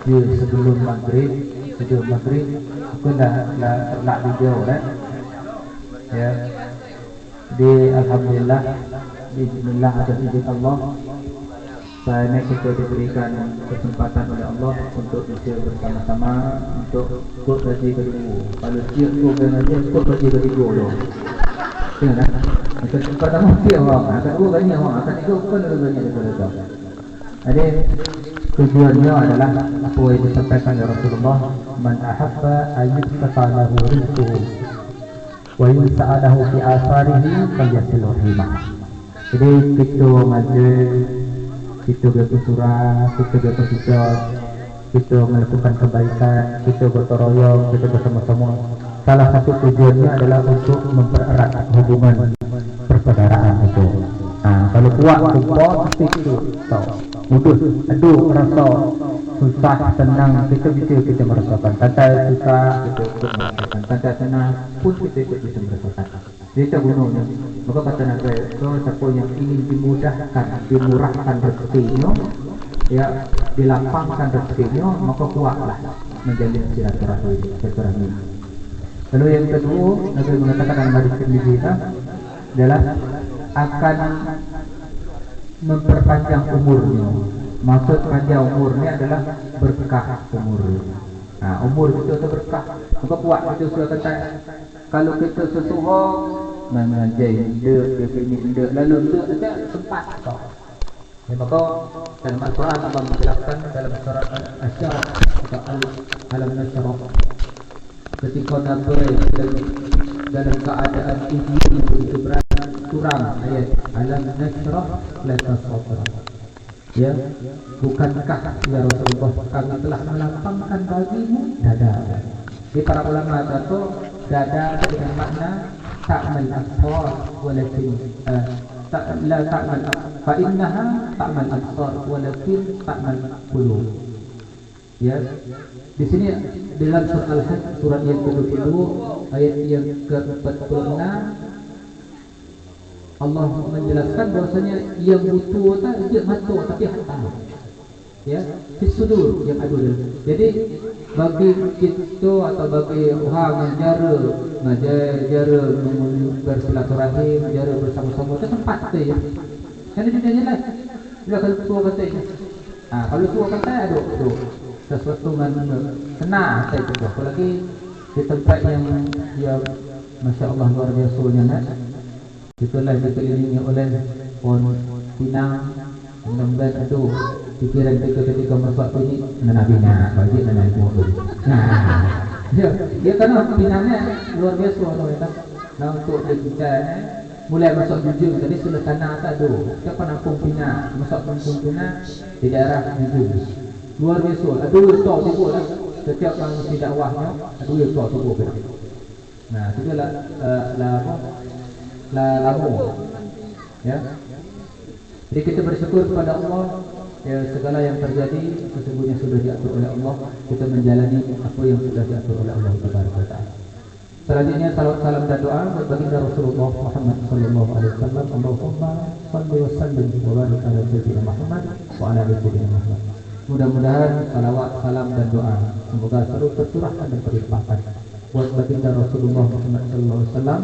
Dia sebelum maghrib aku dah ternak video kan. Ya. Di alhamdulillah bismillah atas izin Allah saya kita diberikan kesempatan oleh Allah untuk bisa bersama-sama untuk ikut gaji kedua. Kalau siap ikut gaji, ikut gaji kedua dulu. Tengok kan? Kesempatan mungkin orang akan ikut gaji orang akan ikut gaji kedua. Jadi tujuannya adalah apa yang disampaikan oleh Rasulullah, man ahabba ayyuttaqa lahu rizquhu wa yus'alahu fi asarihi falyasilu rahimah. Jadi kita majlis, kita bersurah, kita bersujud, kita melakukan kebaikan, kita gotong royong, kita bersama-sama. Salah satu tujuannya adalah untuk mempererat hubungan persaudaraan itu. Kalau kuat kumpul pasti itu mudah. Aduh rasa susah senang kita merasakan. Santai susah kita merasakan. Santai senang pun kita bisa merasakan. Jadi itu gunanya. Maka kata Nabi, siapa yang ingin dimurahkan rezekinya, ya dilapangkan rezekinya, maka kuatlah menjalin silaturahmi. Lalu yang kedua, Nabi mengatakan dalam hadis Tirmidzi adalah akan memperpanjang umurnya. Maksud panjang umurnya adalah berkah umur. Umur kita tu berkah. Maka kuat kita sudah kata kalau kita sesuai mengajar dia ini dia lalu dia ada sempat kau. Ya, maka dalam Al-Quran Allah menjelaskan dalam surat Asy-Syarah atau Al-Nashrah ketika Nabi dalam keadaan itu berat kurang ayat Alam Nashrah laka sadrak. Ya, bukankah ya Rasulullah kami telah melapangkan bagimu dada. Di para ulama kata dada dengan makna ta'mal absar walakin la ta'mal fa innaha ta'mal absar walakin ta'mal qulub. Ya, di sini dalam surah Al-Hajj surat yang ke-20 ayat yang ke-46 Allah menjelaskan bahwasanya yang butuh tak dia mata tapi hati. Ya, di sudur yang ada. Jadi bagi kita atau bagi orang menjara bersilaturahim, menjara bersama-sama itu tempat tu ya. Kan dia jelas. Bila kalau tua kata kalau tua kata ada sesuatu yang kena saya juga. Apalagi di tempat yang ya Masya Allah luar biasanya. Itulah dikelilingi oleh pohon pinang. Mudah-mudahan itu pikiran kita ketika masuk ini Nabi-Nabi bagi Nabi-Nabi. Ya karena pinangnya luar biasa orang. Nah untuk kita mulai masuk jujur tadi sudah tanah tak ada. Siapa nampung pinang masuk kampung pinang di daerah jujur. Luar biasa. Ada tau tiba lah. Setiap yang mesti dakwahnya ada tau tiba. Nah itu lama. Ya. Jadi kita bersyukur kepada Allah ya segala yang terjadi sesungguhnya sudah diatur oleh Allah. Kita menjalani apa yang sudah diatur oleh Allah Subhanahu wa taala. Selanjutnya salam dan doa baginda Rasulullah Muhammad sallallahu alaihi wasallam. Allahumma shalli wa sallim wa barik ala sayyidina Muhammad wa ala ali sayyidina Muhammad. Mudah-mudahan salawat, salam dan doa semoga selalu tercurahkan dan terlimpahkan buat baginda Rasulullah Muhammad sallallahu alaihi wasallam,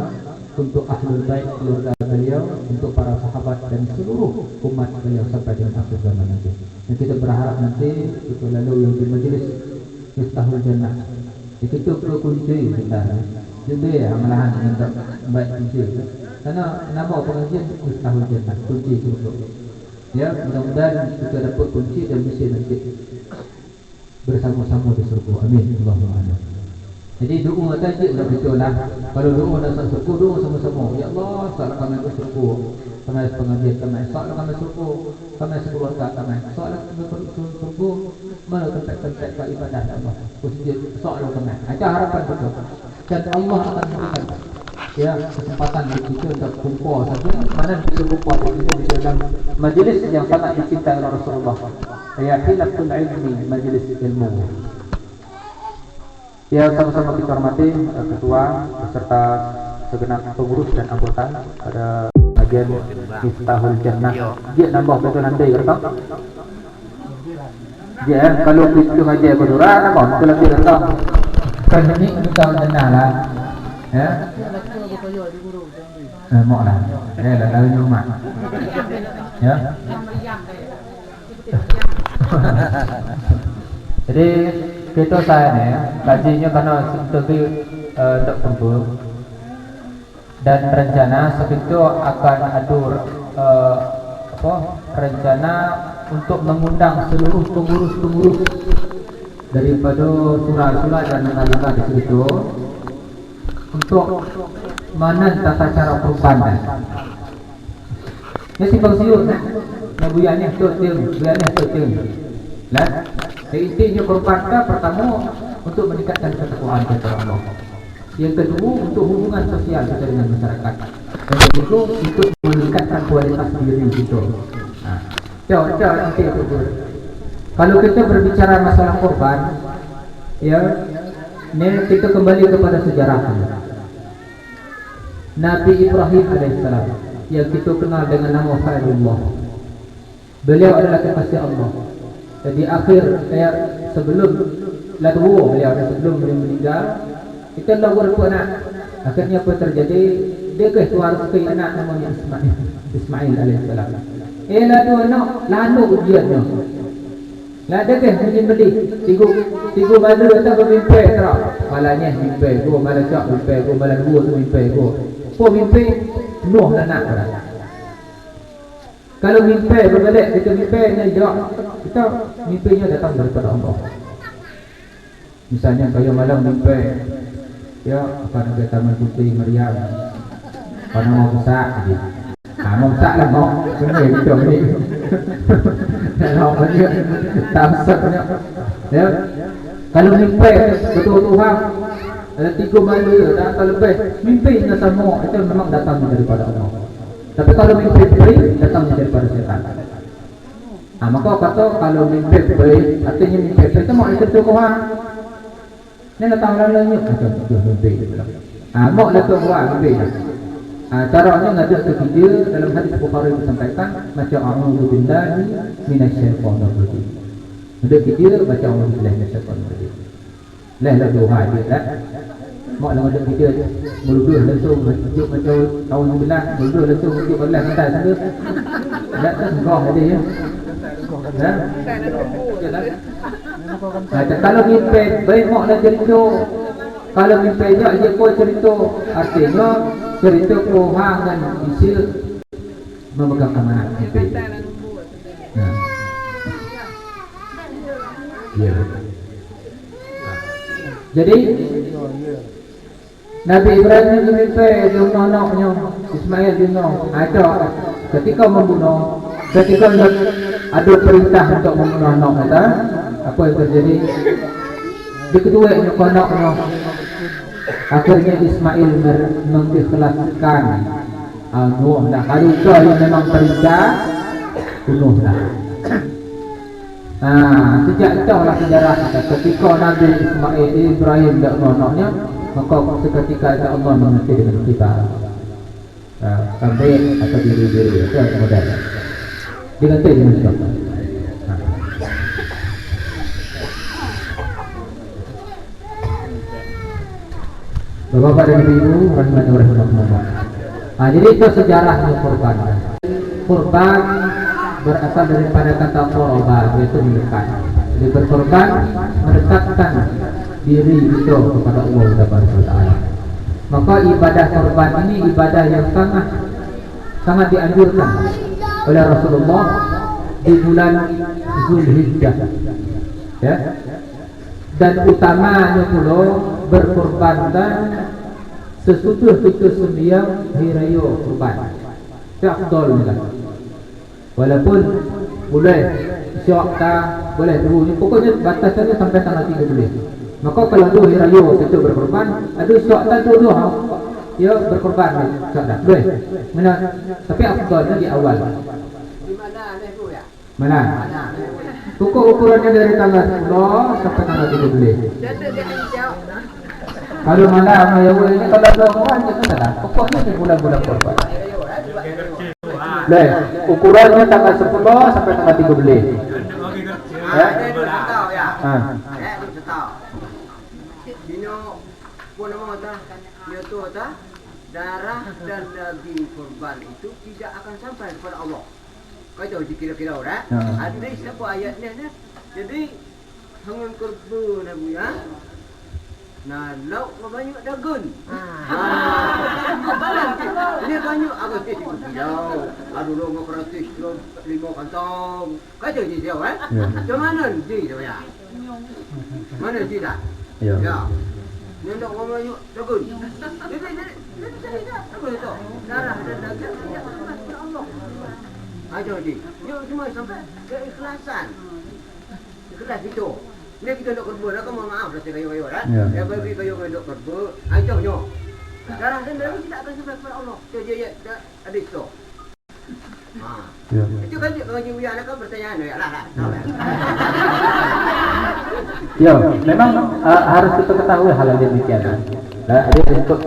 untuk ahlul bait keluarga beliau, untuk para sahabat dan seluruh umat beliau sampai dengan akhir zaman nanti. Dan kita berharap nanti itu lalu yang di majlis Miftahul Jannah itu kunci kita. Jadi amalahan dengan baik kunci. Karena nama pengajian Miftahul Jannah, kunci surga. Ya, mudah-mudahan kita dapat kunci dan bisa nanti bersama-sama di surga. Amin. Allahumma amin. Jadi doa tadi sudah betul lah. Kalau doa dah surga, doa sama-sama. Ya Allah, salah kami ke surga. Kami pengajian kami, salah kami surga. Kami sekeluarga kami, salah kami surga. Mana tempat-tempat ibadah Allah. Masjid, salah kami. Itu harapan kita. Dan Allah akan memberikan ya kesempatan bagi kita untuk kumpul saja. Mana bisa kumpul kita di dalam majlis yang sangat dicintai oleh Rasulullah. Ya hilaful ilmi, majlis ilmu. Ya sama-sama kita hormati ketua beserta segenap pengurus dan anggota pada bagian Miftahul Jannah. Dia nambah betul nanti kata. Dia kalau itu aja berdura, nak itu lagi datang. Kan ini kita dengar lah, ya. Mau lah, lah lalu rumah, ya. Jadi kita saya ni kajinya karena seperti tak kumpul dan rencana segitu akan atur rencana untuk mengundang seluruh pengurus-pengurus daripada surah-surah dan negara di situ untuk mana tata cara kurban. Ini simpang siur nah buyanya tu lah. Intinya kurban pertama untuk meningkatkan ketakwaan kepada Allah. Yang kedua untuk hubungan sosial kita dengan masyarakat. Dan yang kedua untuk meningkatkan kualitas diri kita. Kalau kita berbicara masalah kurban, ya, ini kita kembali kepada sejarah. Nabi Ibrahim alaihissalam yang kita kenal dengan nama Khalilullah. Beliau adalah kekasih Allah. Jadi akhir sebelum beliau meninggal, kita lagu anak. Akhirnya apa terjadi? Dia keluar sekali anak namanya Ismail alaihissalam. Lalu anak lalu ujiannya. Lah dia beli tiga malu atau bermimpi terang. Malahnya mimpi go, malah cak mimpi go, malah dua tu mimpi go. Mimpi penuh anak orang. Kalau mimpi berbalik kita mimpi ni jawab kita mimpinya datang daripada Allah. Misalnya kalau malam mimpi ya akan ada taman putri Maryam. Kalau mau besar jadi. Mau besar lah mau. Benar itu ni. Kalau dia tamsaknya. Ya. Kalau mimpi betul Tuhan ada tiga malu dan kalau lebih mimpinya sama itu memang datang daripada Allah. Tapi kalau mimpi baik datang daripada setan. Maka kata kalau mimpi baik artinya mimpi baik itu mau ikut Tuhan. Ini datang lalu macam tu mimpi. Mau ikut Tuhan mimpi. Caranya ngajak ke video dalam hadis Bukhari disampaikan macam a'udzu billahi minasyaitonir rajim. Ada video baca a'udzu billahi minasyaitonir rajim. Lah doa dia dah. Mak nak ada video mulut langsung tunjuk macam tahun 9 mulut langsung tunjuk belah santai sana. Tak sengkong ada ya. Kalau mimpi baik mak nak cerita. Kalau mimpi dia pun cerita artinya cerita Tuhan dan isi memegang amanah mimpi. Ya. Jadi Nabi Ibrahim mimpi dia anaknya Ismail dia ada ketika membunuh, ketika ada perintah untuk membunuh anak kata apa yang terjadi di keduanya anaknya akhirnya Ismail mengikhlaskan Nuh dah kalau yang memang perintah bunuhlah. Sejak itulah sejarah ketika Nabi Ibrahim dan anaknya maka seketika itu Allah mengerti dengan kita sampai atau diri-diri itu kemudian diganti dengan siapa. Bapak-bapak dan ibu rahimahullah. Jadi itu sejarahnya kurban. Kurban berasal daripada kata qurba yaitu mendekat. Jadi berkorban mendekatkan diri itu kepada Allah Subhanahu wa taala. Maka ibadah korban ini ibadah yang sangat dianjurkan oleh Rasulullah di bulan Zulhijjah. Ya. Dan utamanya pula berkorban dan sesudah kita sembahyang hari raya kurban. Itu afdal juga. Walaupun boleh syok boleh dulu, pokoknya batasnya sampai tanggal 30. Maka kalau tu hari raya kita berkorban, ada syok tu ya berkorban syok dah. Boleh. Mana? Tapi afdalnya di awal. Di mana tu ya? Mana? Pokok ukurannya dari tanggal 10 sampai tanggal 30. Kalau mana ya ini kalau ada orang kita dah. Pokoknya di bulan-bulan korban. Ukurannya tanggal 10 sampai tanggal 30. Ya. Belum tahu. Dino pun nama ta, dia tu ta, darah dan daging korban itu tidak akan sampai kepada Allah. Kau tahu kira-kira orang? Ada siapa ayatnya ni? Jadi hangun korban Abu ya. Nah, lauk banyak dagun. Ini banyak agak kilo. Aduh lo ngokratis lo 5 kantong. Kau tahu dia kan? Macam mana dia tu ya? Mana dia dah? Ya. Dia nak banyak dagun. Jadi apa itu? Darah dan daging tidak sampai kepada Allah. Ajar dia. Dia cuma sampai keikhlasan. Ikhlas itu. Ni kita nak kerba, nak mohon maaf dah kayu-kayu kan. Ya bagi kayu nak kerba, ajarnya. Darah dan daging tidak akan sampai kepada Allah. Dia ada itu. Itu kan dia kalau jiwa anak kan pertanyaan ya lah. Ya, memang harus kita ketahui hal yang demikian. Nah, jadi untuk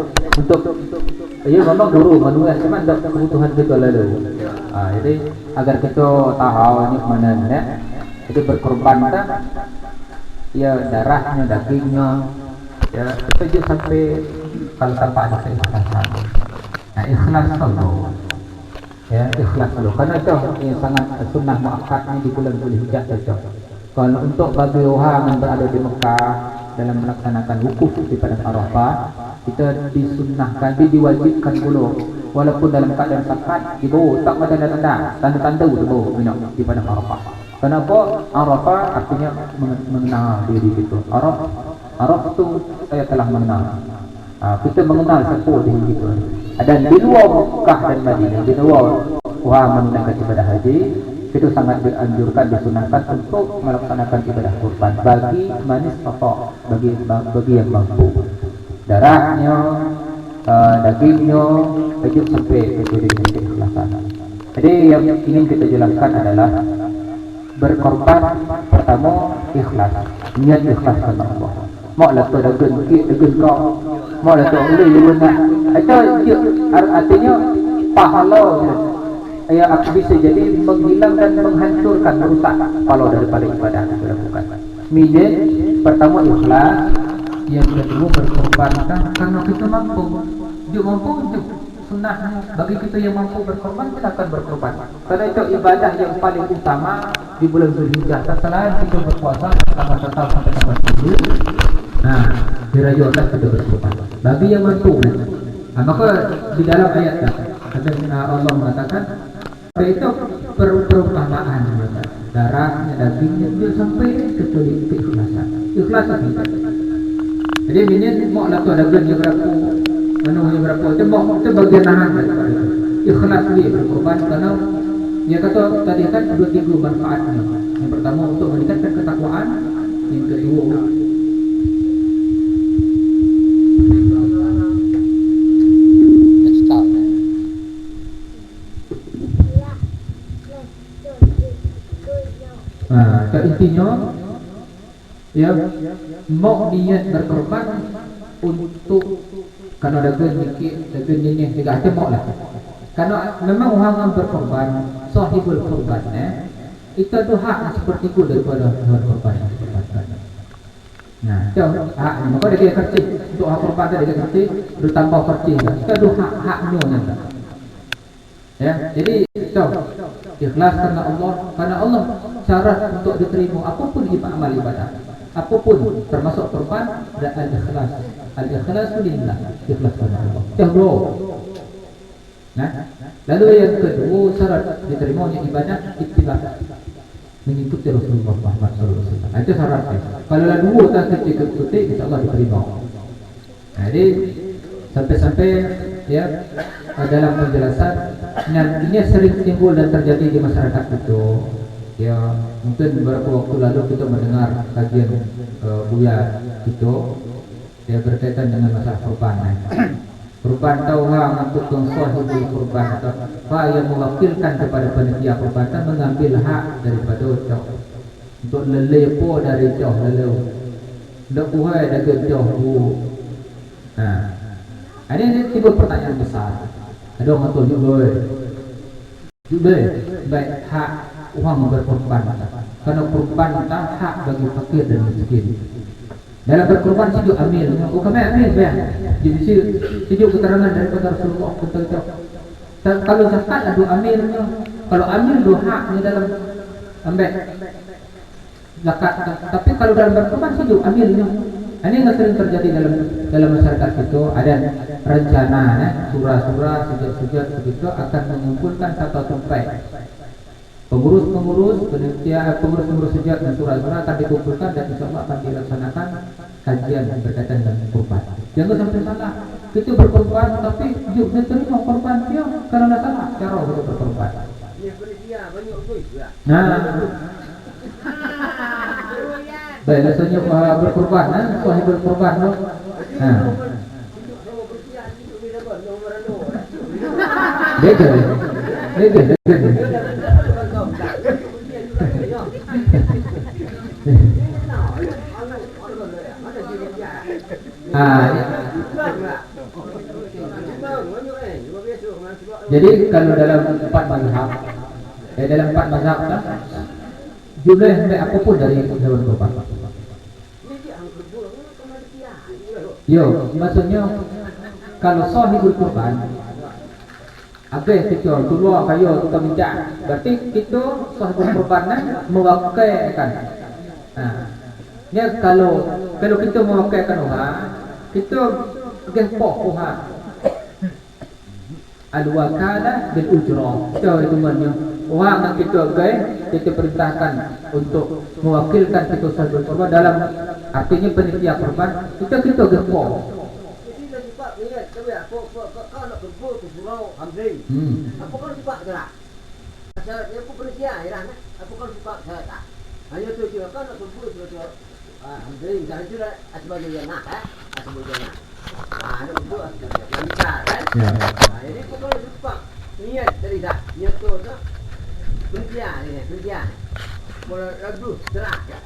ya memang guru manusia cuma ada kebutuhan kita lalu. Jadi agar kita tahu ni mana ni, jadi berkorban kan, ya darahnya, dagingnya, ya itu je sampai kalau tanpa ada keikhlasan. Nah, ikhlas dulu. Ya, ikhlas dulu. Karena itu yang sangat sunnah muakkadnya di bulan-bulan Hijjah itu. Kalau untuk bagi orang yang berada di Mekah dalam melaksanakan wukuf di padang Arafah, kita disunnahkan, diwajibkan dulu walaupun dalam keadaan sakat dibawa tak ada tanda-tanda dibawa minyak di padang Arafah. Kenapa? Arafah artinya mengenal diri itu. Araf itu saya telah mengenal. Kita mengenal siapa diri kita. Dan di luar Mekah dan Madinah, di luar orang menunaikan ibadah haji, itu sangat dianjurkan, disunahkan untuk melaksanakan ibadah kurban bagi manis pokok, bagi yang mampu. Darahnya, dagingnya, wajib sampai itu dengan keikhlasan. Jadi yang ingin kita jelaskan adalah berkorban pertama ikhlas, niat ikhlas karena Allah. Mak lah tu daging kau, mak lah tu boleh you nak. Itu artinya pahala. Ya, bisa jadi menghilangkan, menghancurkan, merusak pahala daripada ibadah yang kita lakukan. Minit pertama ikhlas, yang kedua berkorban karena kita mampu. Dia mampu untuk sunnahnya. Bagi kita yang mampu berkorban, kita akan berkorban. Karena itu ibadah yang paling utama di bulan Zulhijjah. Selain kita berpuasa tanggal 1 sampai tanggal 7, nah dirayakan kita berkorban. Bagi yang mampu, maka di dalam ayat Allah mengatakan itu perumpamaan darahnya, dagingnya dia sampai ke keikhlasan. Ikhlasan kita. Jadi ini mau laku dagingnya berapa, menunya berapa, itu bagian nahan daripada itu. Ikhlas dia berkorban karena dia kata tadi kan 2-3 manfaatnya. Yang pertama untuk meningkatkan ketakwaan, yang kedua intinya ya mau niat berkorban untuk karena daging dikit, daging ini tidak ada mau lah. Karena memang orang yang berkorban, sahibul korban itu ada hak seperti itu daripada korban yang dikorbankan. Nah, itu haknya. Maka dia kerja untuk hak korban dia kerja bertambah kerja. Itu ada haknya nanti. Ya, jadi itu ikhlas karena Allah syarat untuk diterima apapun amal ibadah, apapun termasuk korban dan al-ikhlas lillah, ikhlas karena Allah. Kedua, nah, lalu yang kedua syarat diterimanya ibadah ittiba, mengikuti Rasulullah Muhammad SAW. Itu syaratnya. Kalau ada dua tak ketika insya-Allah diterima. Nah, jadi sampai-sampai ya dalam penjelasan dan ini sering timbul dan terjadi di masyarakat itu. Ya, mungkin beberapa waktu lalu kita mendengar kajian Buya itu ya berkaitan dengan masalah kurban. Kurban tahu orang untuk sahibul kurban atau apa yang mewakilkan kepada panitia kurban mengambil hak daripada jauh untuk lelepo dari jauh lelew. Ndak buai dari jauh. Nah, ini timbul pertanyaan besar. Ada orang tunjuk boleh baik hak uang berkorban karena kurban hak bagi fakir dan miskin. Dalam berkurban sejuk amil, kami amil ben. Jadi sejuk keterangan daripada Rasulullah tentang itu. Kalau zakat ada amilnya, kalau amil dua haknya dalam ambil zakat. Tapi kalau dalam berkurban sejuk amilnya. Ini yang sering terjadi dalam masyarakat itu, ada rencana surah-surah sejak begitu akan mengumpulkan satu tempat. Pengurus-pengurus sejak dan surah-surah akan dikumpulkan dan insya Allah akan dilaksanakan kajian berkaitan dengan kurban. Jangan sampai salah. Itu berkorban tapi juga terima korban dia karena salah cara untuk berkorban. Nah, baik, rasanya berkorban, sahih berkorban. Nah, beda. Jadi kalau dalam empat mazhab kan jumlah apapun dari hewan kurban. Yo, maksudnya kalau sahibul kurban apa kita keluar kayu kita minta, berarti kita sahibul kurban mewakilkan. Ya kalau kita mewakilkan orang, kita gempok orang. Al-wakalah bil ujrah. Itu maknanya orang yang kita perintahkan untuk mewakilkan kita sahibul kurban dalam artinya panitia kurban, kita gempok. Kau nak berburu ke surau Hamzah. Apa kau suka tak? Syaratnya aku persia Iran. Apa kau suka syarat tak? Hanya tu je kau nak berburu ke surau Hamzah. Jangan juga asbab dia nak asbab dia nak. Ada berburu yang besar kan? Jadi kau suka niat dari dah. Niat tu dah. Persia.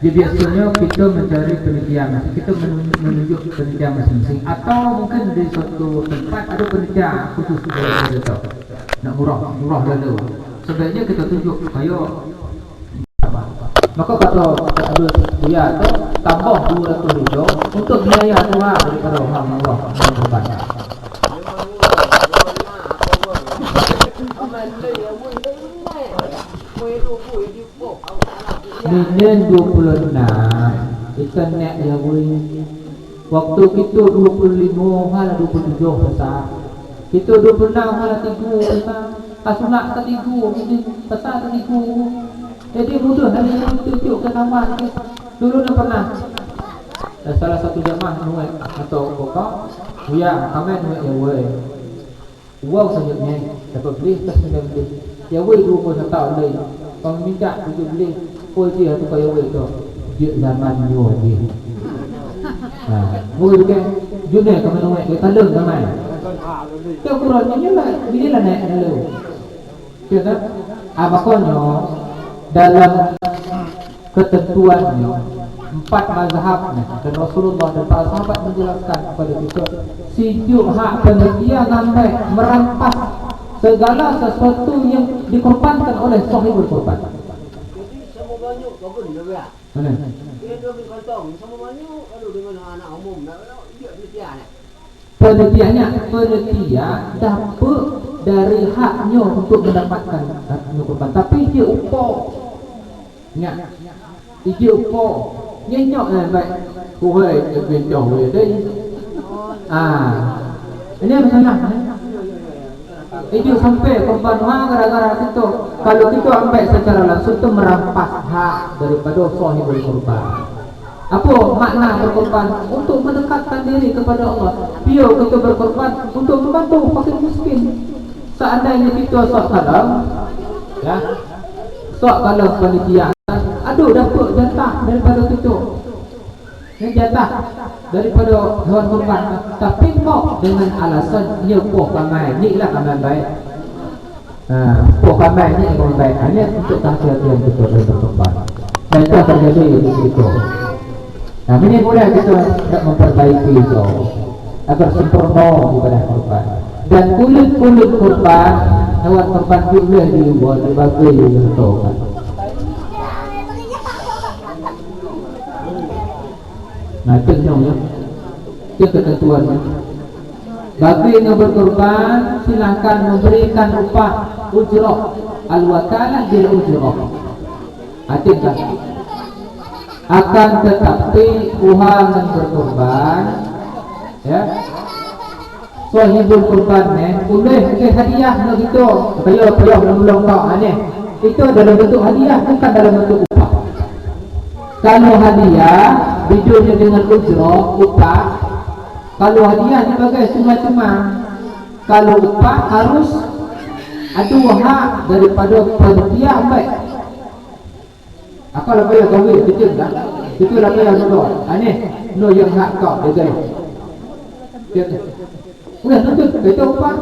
Jadi biasanya kita mencari penitia masing, kita menunjuk penitia masing-masing, atau mungkin di suatu tempat ada penitia khusus untuk itu. Nak murah lalu. Sebaiknya kita tunjuk ayo apa? Maka kata dia tu tambah 200 ribu untuk biaya tua daripada orang murah berkorban. Ninen 26 ikan nek dia boleh waktu kita 25 hal 27 besar kita 26 hal 35 asunak ketigu ini besar ketigu jadi mudah hari ini tunjukkan nama dulu dah pernah salah satu jamaah nuai atau pokok ya kami nuai ya wei wow sahaja dapat beli tak sudah beli ya wei 21 tahun lagi kalau minta tujuh beli dia tu kaya itu dia zaman yo dia. Mungkin kan june kami nak kita leng ramai. Kita kurangnya lah bila lah naik dulu. Kita abakonyo dalam ketentuannya 4 mazhab dan Rasulullah dan para sahabat menjelaskan kepada kita sijuk hak penyedia sampai merampas segala sesuatu yang dikorbankan oleh sahibul kurban. Mana? Dia dua kantong sama banyak kalau dengan anak umum dia penitia ni. Penitia dapat dari haknya untuk mendapatkan haknya kurban, tapi dia upah. Ingat. Dia upah. Nyenyok baik. Kuai kebencong dia. Ini masalah. Itu sampai korban gara-gara itu. Kalau kita ambil secara langsung itu merampas hak daripada sahibul kurban. Apa makna berkorban? Untuk mendekatkan diri kepada Allah. Biar kita berkorban untuk membantu fakir miskin. Seandainya kita sok kalau panitia aduh dapat jatah daripada itu. Yang jatah daripada hewan kurban, tapi kok dengan alasan dia poh ramai, ni lah ramai baik. Poh ramai ni yang baik hanya untuk kehati-hatian kita berkorban. Dan itu terjadi di situ. Ini boleh kita nak memperbaiki itu agar sempurna ibadah kurban. Dan kulit-kulit kurban, hewan kurban boleh dibuat dibagi dibentukkan. Nah itu semuanya, itu ketentuannya. Bagi yang berkorban silahkan memberikan upah ujrah al-wakalah bil ujrah. Artinya akan tetapi uang yang berkorban, ya, sahibul kurban boleh ke hadiah begitu. Payah belum kau aneh. Itu dalam bentuk hadiah, bukan dalam bentuk upah. Kalau hadiah bidurnya dengan ujrah upah. Kalau hadiah dibagai cuma-cuma. Kalau upah harus ada hak daripada panitia baik. Apa lah payah kau betul tak? Itu lah payah dulu. Aneh, no yang hak kau dia. Udah tutup itu upah.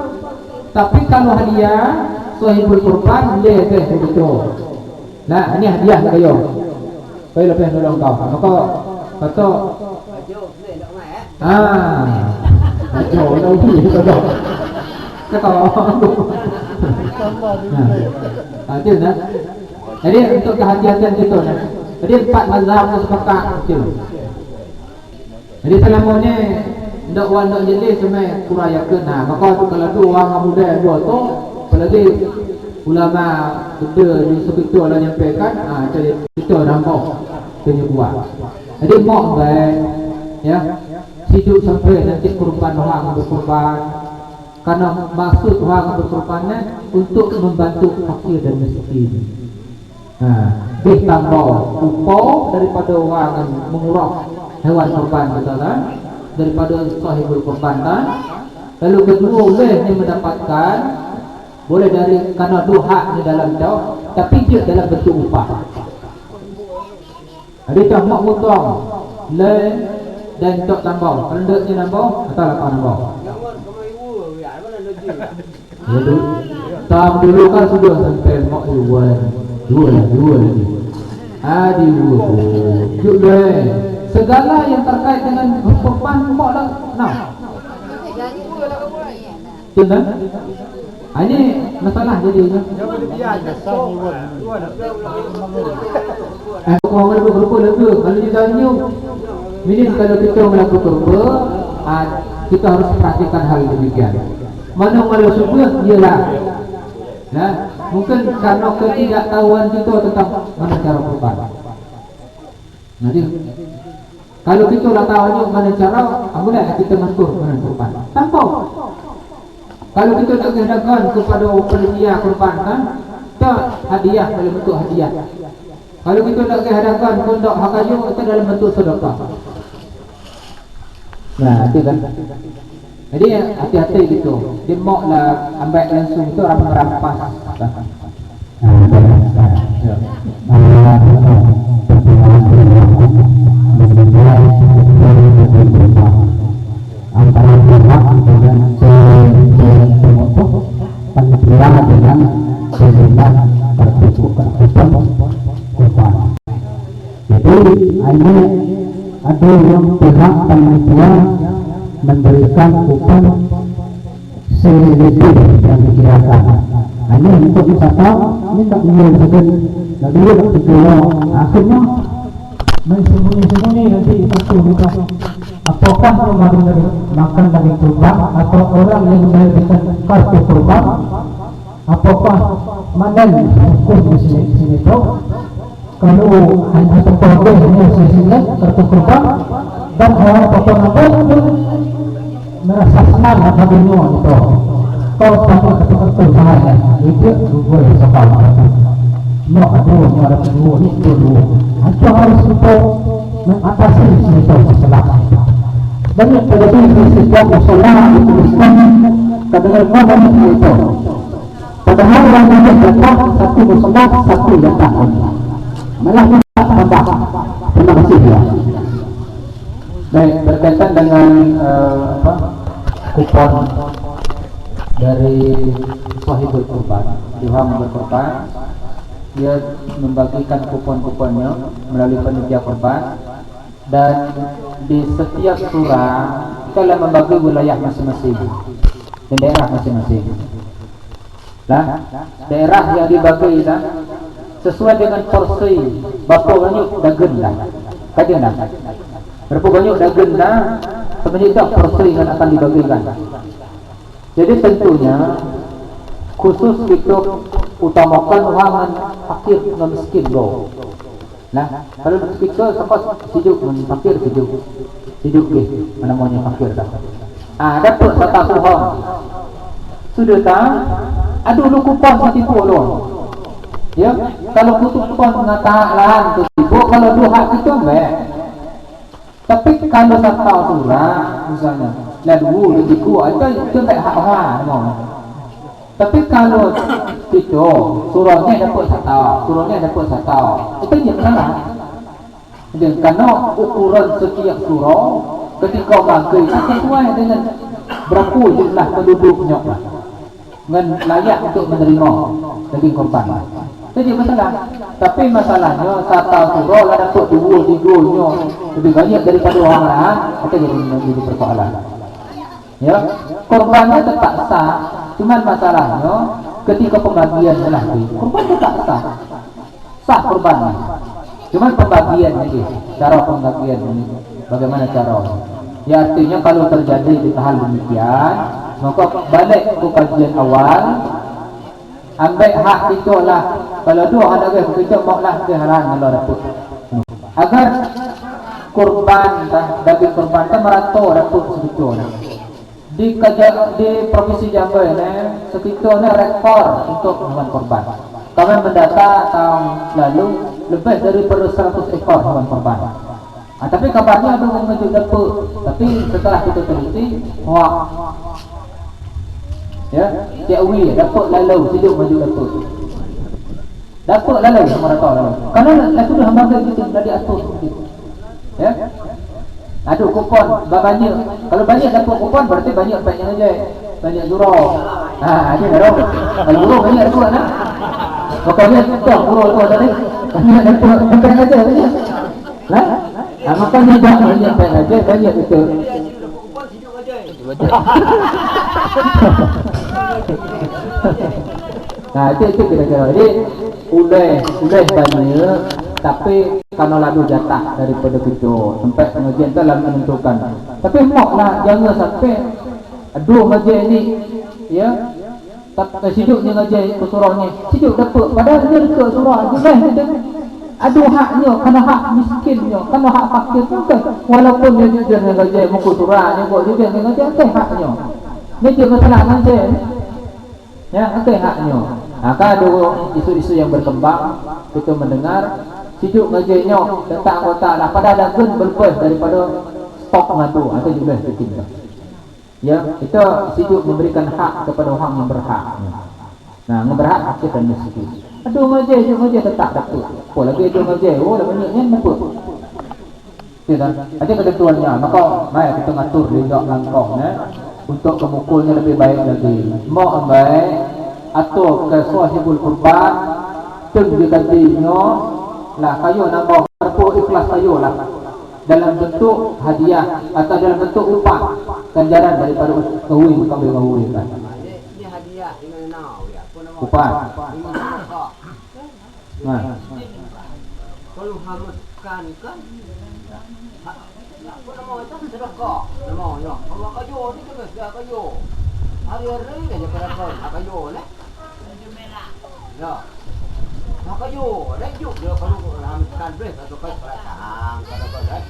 Tapi kalau hadiah sahibul kurban boleh begitu. Nah, ini hadiah kayo. Kayo lebih nolong kau. Maka kata jauh lagi kata. Kata. Nah, itu nah. Jadi untuk kehati-hatian kita nah. Jadi 4 mazhab sepakat itu. Jadi selama ni ndak wan ndak jadi semai kurayakeun. Nah, maka kalau tu orang muda dua tu apalagi ulama benda di sebetul lah nyampaikan, jadi kita nampak punya buat. Jadi mak baik ya, hidup sampai nanti kurban orang berkorban. Karena maksud orang berkorbannya untuk membantu fakir dan miskin. Ditambah upah daripada orang yang mengurus hewan korban betul kan? Daripada sahibul korban kan? Lalu kedua boleh dia mendapatkan boleh dari karena dua di dalam jauh, tapi dia dalam bentuk upah. Ada tak mak mutong, lain dan tak tambah. Kalau ndeknya nambah, atau apa nambah? Ya tu, tam dulu kan sudah sampai mak dua lagi. Aduh, juga segala yang terkait dengan korban mak dah, nah. Betul. Ini masalah jadinya. Kalau berapa lega, kalau ditanya, minim kalau kita melakukan berapa, kita harus perhatikan hal demikian. Mana-mana sebut ialah, nah, mungkin karena ketidaktahuan kita tentang mana cara berkorban. Nanti, kalau kita dah tahu mana cara, boleh kita mengatur mana berkorban. Tanpa. Kalau kita nak kehendakkan kepada panitia korban kan, tak hadiah dalam bentuk hadiah. Kalau kita nak kehendakkan untuk hak kayu, itu dalam bentuk sedekah. Nah, itu kan. Jadi hati-hati gitu. Dia maklah ambil langsung itu orang merampas. Antara pihak dengan panitia dengan sejumlah tertutup korban. Jadi ini ada yang pihak panitia memberikan kupon selebih yang dikirakan. Hanya untuk wisata ini tak boleh sebut. Jadi dia tak boleh. Akhirnya sembunyi-sembunyi nanti satu juga. Apakah orang yang makan daging kurban atau orang yang memberikan kartu kurban? Apakah mana hukum di sini tu? Kalau hanya terpakai hanya sisi kartu kurban dan orang potong itu merasa senang apabila itu. Kalau pakai kartu sahaja itu boleh sepakat. Nak ada kedua ni dulu. Itu harus untuk mengatasi sini tu masalah. Banyak terjadi di setiap masalah itu kadang-kadang itu. Padahal yang datang satu masalah satu datang. Malah kita tambah. Terima kasih ya. Baik, berkaitan dengan kupon dari sahibul kurban, Tuhan berkorban, dia membagikan kupon-kuponnya melalui panitia korban. Dan di setiap surah kita membagi wilayah masing-masing dan daerah masing-masing. Nah, daerah yang dibagi sesuai dengan porsi bapa banyak dagen lah. Kajian dah. Berapa banyak dagang dah sebenarnya persaingan akan dibagikan. Jadi tentunya khusus kita utamakan orang fakir dan miskin bro. Nah, kalau kita sempat hidup fakir hidup ke mana namanya fakir dah. Dapat satu orang. Sudah tak? Aduh lu kupon setipu lo. Ya, kalau kupon mengatakan tu tipu, kalau dua hak kita enggak. Tapi kalau satu surah misalnya, lalu tipu aja itu tak hak orang. Tapi kalau kita surahnya dapat satu, itu je salah. Jadi karena ukuran setiap surah ketika bagi sesuai dengan berapa jumlah penduduknya dengan layak untuk menerima daging korban. Jadi masalah. Tapi masalahnya satu surah lah dapat 2-3-nya lebih banyak daripada orang lain, itu jadi persoalan. Ya, korbannya tetap sah, cuman masalahnya ketika pembagian nanti korban tetap sah korbannya. Cuman pembagian lagi, cara pembagian ini bagaimana cara? Ya artinya kalau terjadi di hal demikian, maka balik ke kajian awal, ambil hak itu lah. Kalau dua ada ke kita maulah kehalan kalau dapat. Agar korban daging korban merata dapat segitu. Di provinsi Jambi ini sekitar rekor untuk hewan korban. Kami mendata tahun lalu lebih daripada 100 ekor hewan korban. Tapi kabarnya ada yang maju dapat. Tapi setelah kita teliti, wah, ya, Ciawi dapat lalu hidup maju dapat lalu sama rata lalu. Karena sudah hamba kita sudah diatur begitu. Ya. Aduh kupon banyak. Kalau banyak dapat kupon berarti banyak aja. Banyak jurau. Ada jurau. Kalau jurau banyak tu kan. Pokoknya tu jurau tu tadi. Banyak dapat aja banyak. Lah, makanya banyak aja banyak itu. Kupon hidup aja. Nah, itu kira-kira. Jadi ulai banyak tapi kalau lalu jatah daripada kita sampai pengajian dalam menentukan. Tapi maklah jangan sampai aduh ngaji ini ya tak siduknya ngaji ke surahnya siduk dapat padahal dia ke surah juga aduh haknya kena hak miskinnya kena hak fakir juga walaupun dia juga ngaji muka surahnya kok juga ngaji apa haknya dia juga masalah ngaji ya apa haknya. Maka ada isu-isu yang berkembang kita mendengar siduk ngajinya tentang anggota lah pada ada gun berlepas daripada stok ngatu atau juga setinggal. Ya, itu siduk memberikan hak kepada orang yang berhak. Nah, yang berhak aktif dan miskin. Aduh ngaji tetap dapat. Apa lagi aduh ngaji? Oh, dah banyaknya dapat. Ya kan? Ada ketentuannya. Maka mari kita ngatur di langkah-langkahnya untuk kemukulnya lebih baik lagi. Mau baik atau ke sahibul kurban tung dikajinya lah kayu nambah berapa ikhlas kayu lah dalam bentuk hadiah atau dalam bentuk upah ganjaran daripada kawin kan ini hadiah ini nau ya upah nah kalau haluskan kan apa nama itu sedekah namanya kalau kayu ni kan kayu hari-hari aja pada kayu lah ya, maka yo, dah yuk dia kalau ramkan beres atau perasaan kadang-kadang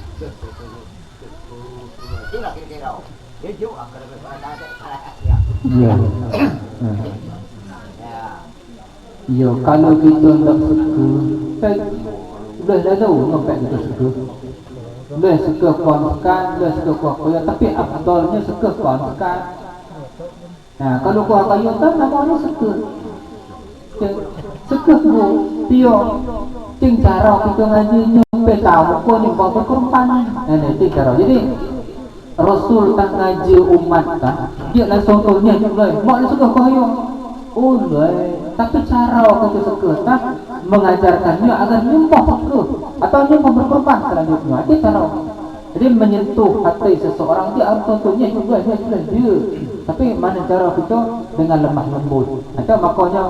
itulah kira-kira. Dia yuk akan perasaan ya. Iya. Ya. Yo, kalau kita nak suku, sudah tahu sampai kita suku. Sudah suka kuatkan, sudah suka kuat, tapi afdalnya suka kuatkan. Nah, kalau kuat kayu kan namanya suka. Sekut bu, tio, cing cara kita ngaji nyampe tahu kau ni bawa korban. Ini cara. Jadi Rasul tak ngaji umat kan, dia langsung tuhnya juga. Mak dia suka kau tapi cara kita sekut tak mengajarkannya agar nyumpah sekut atau nyumpah berkorban selanjutnya. Itu cara. Jadi menyentuh hati seseorang dia harus tentunya juga dia. Tapi mana cara kita dengan lemah lembut. Atau makanya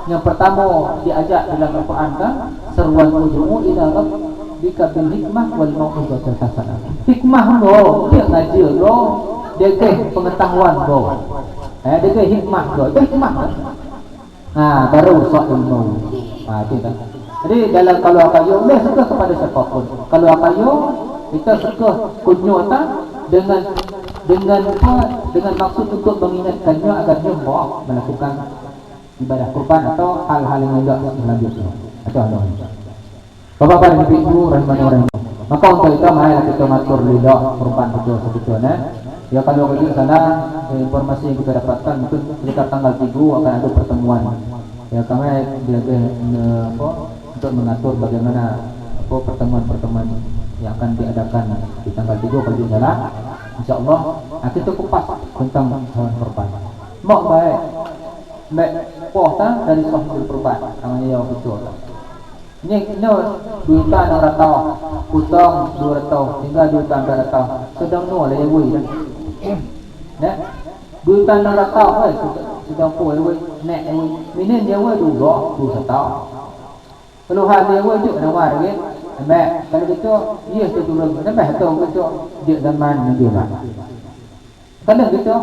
yang pertama diajak dalam Al-Quran kan seruan ujung ila rabb jika bil hikmah wal mau'izatil hasanah. Hikmah go dia ngaji go, dia ke pengetahuan go. Dia ke hikmah go, itu hikmah kan? Baru sok ilmu. Itu kan. Jadi dalam kalau akayo boleh suka kepada siapapun. Kalau akayo kita suka kunyota dengan maksud untuk mengingatkannya agar dia mau melakukan ibadah kurban atau hal-hal yang tidak selanjutnya. Atau ada. Bapak-bapak dan ibu rahimahnya. Maka untuk itu marilah kita matur lidah kurban itu sebetulnya. Ya kalau pergi sana informasi yang kita dapatkan mungkin sekitar tanggal 3 akan ada pertemuan. Ya kami dia untuk mengatur bagaimana pertemuan-pertemuan yang akan diadakan di tanggal 3 kalau jalan. InsyaAllah kita kupas tentang hewan kurban. Mak baik pohta dari sahibul kurban namanya yang betul. Ini duita 600, putong 200, tinggal duita 400. Sedang no lah wei dah. Nah, duita 600 sedang poi wei nek wei. Minin dia wei dulu 200. Kalau hal dia wei juk nawar ke. Mek kalau gitu dia tu turun. Mek tahu gitu dia zaman dia lah. Kalau gitu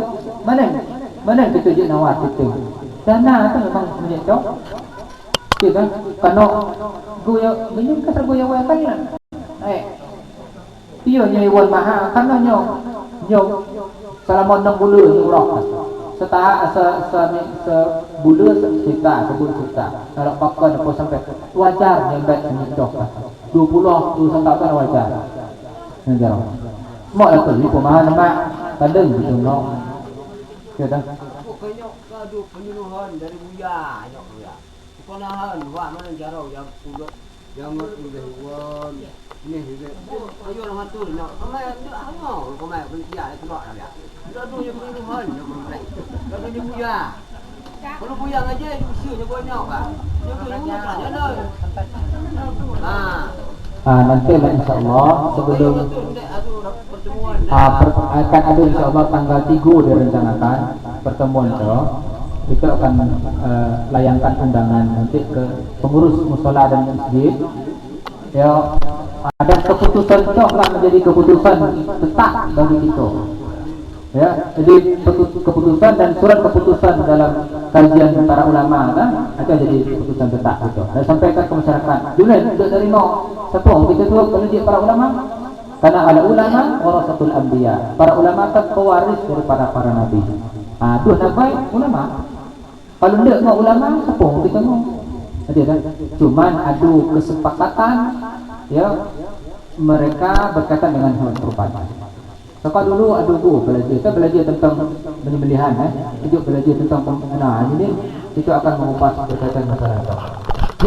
mana kita juk nawar kita. Dana tu memang menjadi kan kano goya minum kasar goya waya kan iyo nyai wan maha kano nyo salamon nang bulu nyurok bulu sita kalau pakai apa sampai wajar nyampe nyedok 20 tahun wajar ngejar mau lah tu pemahaman mak kadang gitu no kita aduh penyuluhan dari buya Konahan, wah mana jarau yang udah yang udah wan ini juga. Ayo orang atur nak. Kamai tu hangau, kamai pensia itu nak dia. Dah tu yang penyuluhan yang mulai. Dah tu yang buya. Kalau buya aja usianya banyak kan. Yang tu yang ada. Nanti lah insyaAllah sebelum akan ada insyaAllah tanggal 3 direncanakan pertemuan itu. Kita akan layangkan undangan nanti ke pengurus musola dan masjid. Ya, ada keputusan itu akan menjadi keputusan tetap bagi kita. Ya, jadi keputusan dan surat keputusan dalam kajian para ulama kan akan jadi keputusan tetap itu. Dan sampaikan ke masyarakat. Junan tidak terima sepuluh kita tu kalau dia para ulama. Karena ada ulama warasatul anbiya. Para ulama itu pewaris daripada para nabi. Tuh nabai ulama. Kalau tidak mau ulama, sepuluh kita mau. Ada kan? Cuman adu kesepakatan, ya mereka berkaitan dengan hewan kurban. Sebab dulu adu belajar, kita belajar tentang penyembelihan, itu belajar tentang penggunaan. Ini itu akan mengupas berkaitan masyarakat.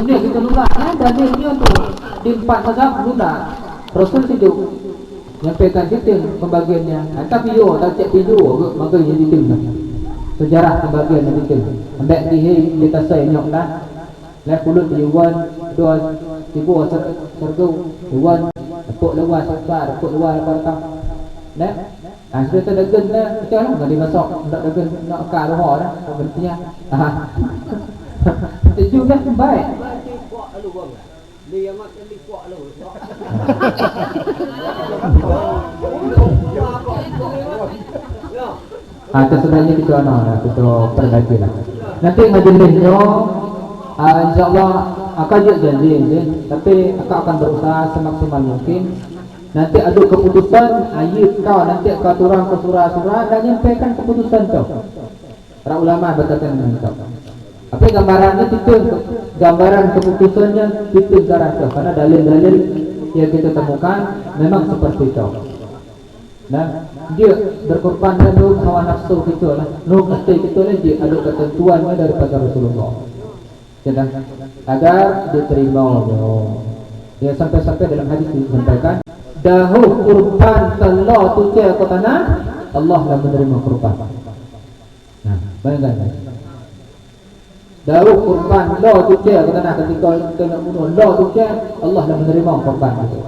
Ini kita lunak, dalilnya tu di 4 mazhab lunak. Rasul itu nyampaikan kita pembagiannya. Tapi yo tak cek video, maka jadi tim. Sejarah pembagian itu. Ambek dihi kita saya nyok lah. Lah kulut diwan 2 tibu sergu diwan tepuk luar sebab tepuk luar barang. Nah, sudah terdagan dah. Kita lah enggak dimasuk, enggak dagan nak ka roh dah. Berarti Setuju dah baik. Dia yang makan di kuak lu. Sebenarnya kita kita perbaiki lah. Nanti majlisnya insyaAllah akan janji, tapi akan berusaha semaksimal mungkin. Nanti ada keputusan, kau nanti kau turun ke surah-surah dan nyampaikan keputusan kau. Para ulama berkata dengan kau. Tapi gambarannya itu, gambaran keputusannya itu kau. Karena dalil-dalil yang kita temukan memang seperti itu. Nah, dia berkorban dan hawa nafsu kita lah. Hati kita lah dia ada ketentuannya daripada Rasulullah. Sedang agar diterima. Ya sampai-sampai dalam hadis disampaikan, dahulu kurban Allah tuja ke tanah, Allah lah menerima kurban. Nah, bayangkan. Dahulu kurban Allah tuja ke tanah ketika kita nak bunuh Allah tuja, Allah lah menerima kurban itu.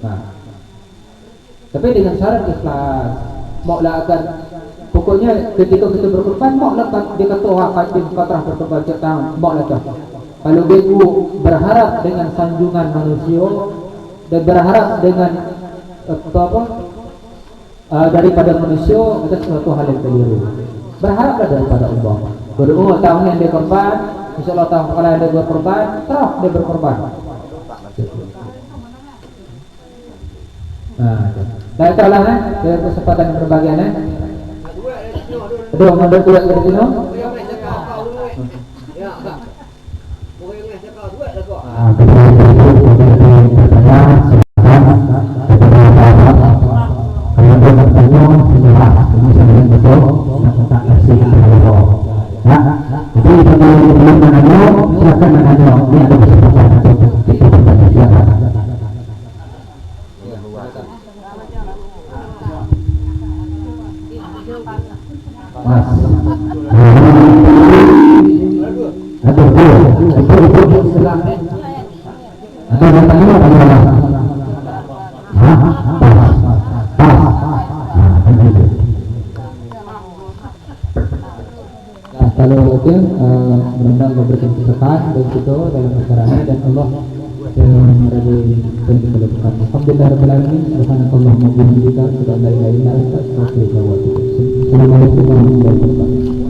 Nah, tapi dengan syarat ikhlas. Maulah agar pokoknya ketika kita berkorban, maulah dia kata hakim katrah berkorban cetang, maulah tu. Kalau dia berharap dengan sanjungan manusia, dan berharap dengan daripada manusia itu sesuatu hal yang keliru. Berharaplah daripada Allah. Berdoa tahun yang dia korban, insyaallah tahun kalau ada dua korban, terus dia berkorban. Nah, itulah kesempatan yang berbahagia Aduh, mandor duit dari sini. Kalau itu mudah-mudahan memberikan keberkahan dan itu dalam acaranya dan Allah meridai. Alhamdulillahirobbilalamin. Subhanakallahumma wa bihamdika asyhadu an la ilaha illa anta astaghfiruka wa atubu ilaik. Assalamualaikum warahmatullahi wabarakatuh.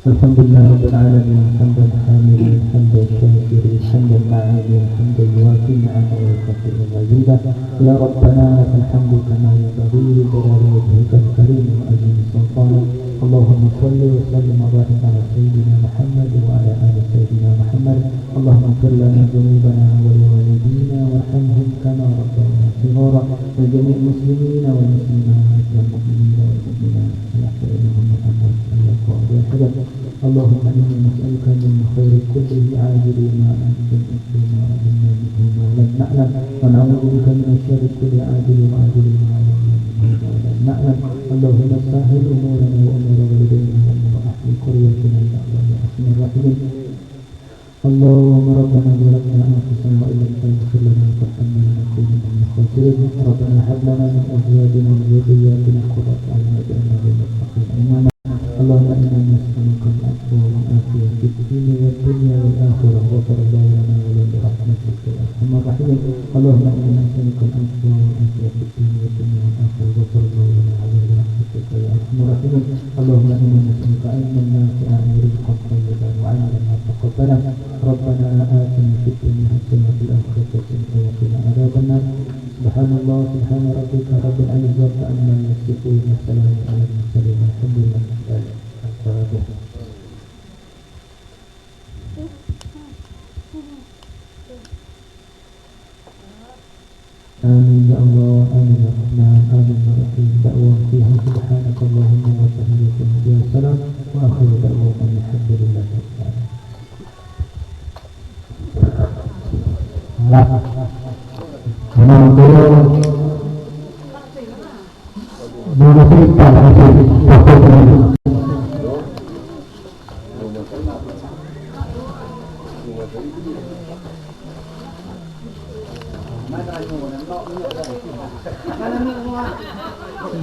Alhamdulillah rabbil alamin hamdan hamidan hamdan syakirin hamdan ma'amin hamdan yuwafi ni'amahu wa yukafi'u mazidah ya rabbana lakal hamdu kama yanbaghi li jalali wajhikal karim wa azimi sultanik Allahumma salli wa sallim wa barik ala sayyidina Muhammad wa ala ali sayyidina Muhammad Allahumma ighfir lana dhunubana wa li walidina warhamhum kama rabbayana shighara wa jami' muslimina wal muslimat wal mu'minina wal mu'minat اللهم إنا نسألك من خير كله عاجل ما أنت نؤمن ما علمنا منه ما لم نعلم ونعوذ بك من الشر كل عاجل وعاجل ما علمنا منه ما لم نعلم اللهم سهل أمورنا وأمور والدينا وأمور أهل قريتنا يا الله يا أرحم الراحمين اللهم ربنا ظلمنا أنفسنا وإن لم تغفر لنا وترحمنا لنكون من الخاسرين ربنا هب لنا من أزواجنا وذرياتنا قرة أعين واجعلنا للمتقين إماما اللهم إنا نسألك العفو والعافية في الدين والدنيا والآخرة غفر الله لنا ولهم برحمتك يا أرحم الراحمين اللهم إنا نسألك العفو والعافية في الدين والدنيا والآخرة غفر الله لنا ولهم برحمتك يا أرحم الراحمين اللهم إنا نسألك علما نافعا ورزقا طيبا وعملا متقبلا ربنا آتنا في الدنيا حسنة وفي الآخرة حسنة وقنا عذاب النار سبحان الله سبحان ربك رب العزة عما يصفون وسلام على المرسلين آمين يا الله آمين يا رحمن آمين يا رحيم دعوة فيها سبحانك اللهم وتحيتهم يا سلام وآخر دعوة الحمد لله رب العالمين.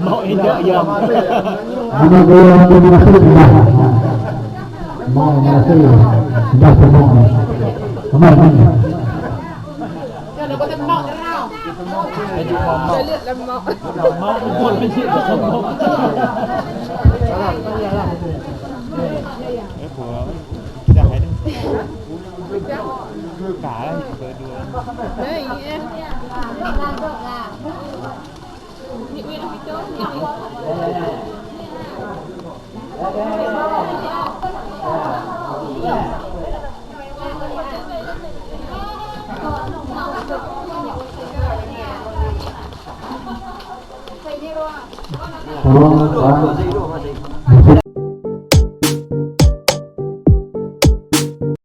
Mau indah ya. Ana goyang di masjid dah. Mau masjid dah semua. Kemana ni? Kalau kau tak mau terau. Saya lihat lemau. Mau buat masjid semua. Dah ada. Cả berdua. Đấy em. Nhị Nguyên đi chỗ nhị. Tolong